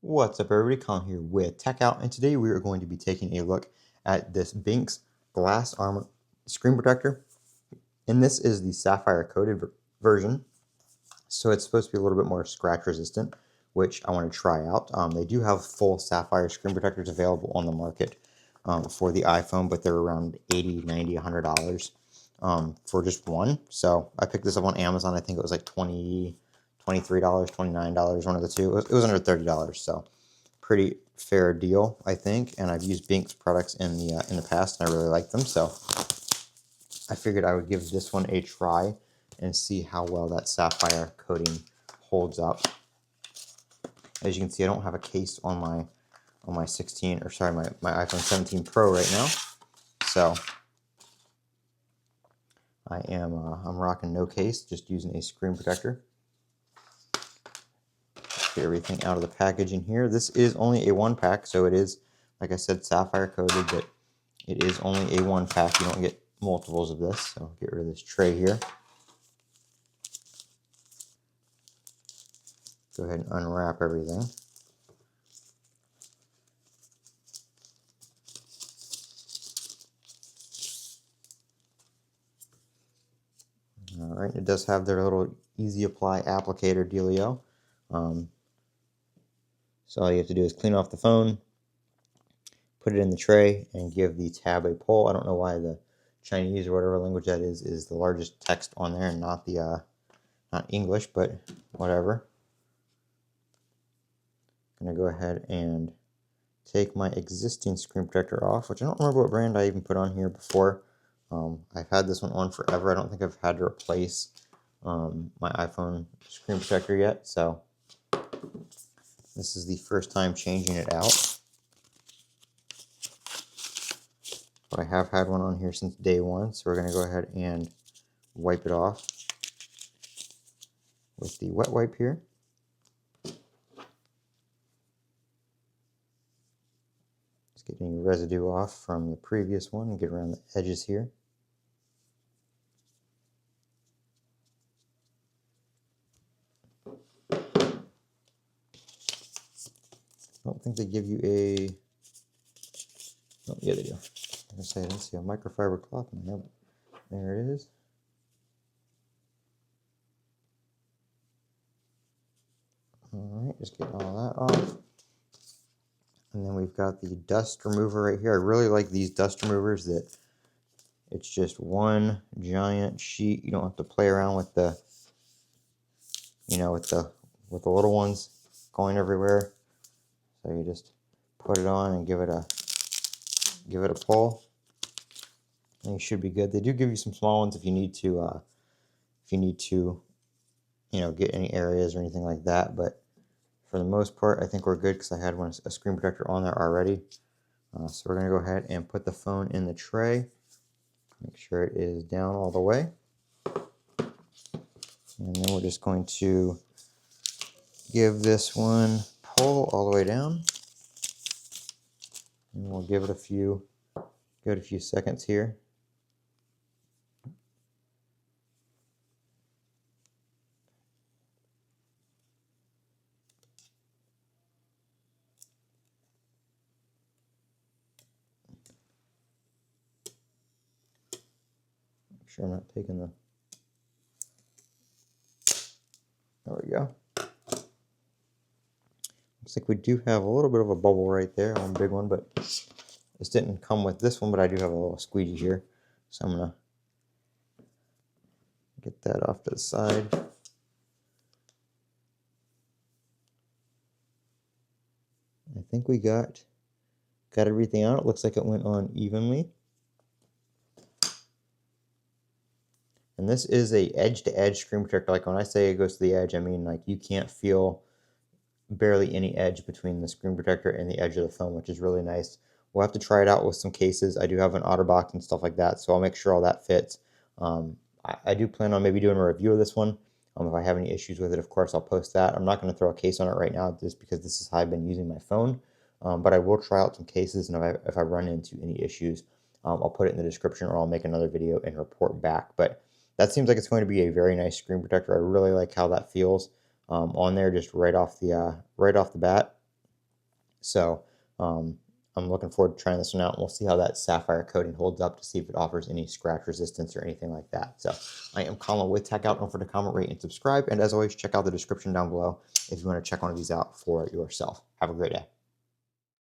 What's up, everybody? Colin here with Techout, and today we are going to be taking a look at this Benks glass armor screen protector. And this is the Sapphire coated version, so it's supposed to be a little bit more scratch resistant, which I want to try out. They do have full Sapphire screen protectors available on the market for the iPhone, but they're around $80, $90, $100 for just one. So I picked this up on Amazon. I think it was like $23, $29, one of the two. It was under $30, so pretty fair deal, I think. And I've used Benks products in the past, and I really like them. So I figured I would give this one a try and see how well that Sapphire coating holds up. As you can see, I don't have a case on my my iPhone 17 Pro right now, so I'm rocking no case, just using a screen protector. Get everything out of the packaging here. This is only a one pack, so it is, like I said, Sapphire coated, but it is only a one pack. You don't get multiples of this, so get rid of this tray here. Go ahead and unwrap everything. All right, it does have their little easy apply applicator dealio. So all you have to do is clean off the phone, put it in the tray, and give the tab a pull. I don't know why the Chinese or whatever language that is the largest text on there and not the not English, but whatever. I'm gonna go ahead and take my existing screen protector off, which I don't remember what brand I even put on here before. I've had this one on forever. I don't think I've had to replace my iPhone screen protector yet, so this is the first time changing it out. But I have had one on here since day one, so we're going to go ahead and wipe it off with the wet wipe here. Just get any residue off from the previous one and get around the edges here. I don't think they give you a... Oh, yeah, they do. I was going to say, I didn't see a microfiber cloth in there, but there it is. Alright, just get all that off. And then we've got the dust remover right here. I really like these dust removers that it's just one giant sheet. You don't have to play around with the, you know, with the little ones going everywhere. So you just put it on and give it a pull, and you should be good. They do give you some small ones if you need to, you know, get any areas or anything like that. But for the most part, I think we're good because I had a screen protector on there already. So we're gonna go ahead and put the phone in the tray. Make sure it is down all the way, and then we're just going to give this one pull all the way down. And we'll give it a few seconds here. Make sure I'm not taking the... There we go. Looks like we do have a little bit of a bubble right there, one big one, but this didn't come with this one, but I do have a little squeegee here. So I'm going to get that off to the side. I think we got everything out. It looks like it went on evenly. And this is a edge-to-edge screen protector. Like when I say it goes to the edge, I mean like you can't feel barely any edge between the screen protector and the edge of the phone, which is really nice. We'll have to try it out with some cases. I do have an OtterBox and stuff like that, so I'll make sure all that fits. I do plan on maybe doing a review of this one. If I have any issues with it, of course, I'll post that. I'm not going to throw a case on it right now just because this is how I've been using my phone. But I will try out some cases, and if I run into any issues, I'll put it in the description, or I'll make another video and report back. But that seems like it's going to be a very nice screen protector. I really like how that feels on there, just right off the bat. So I'm looking forward to trying this one out. We'll see how that Sapphire coating holds up to see if it offers any scratch resistance or anything like that. So I am Colin with Techout. Don't forget to comment, rate, and subscribe. And as always, check out the description down below if you want to check one of these out for yourself. Have a great day.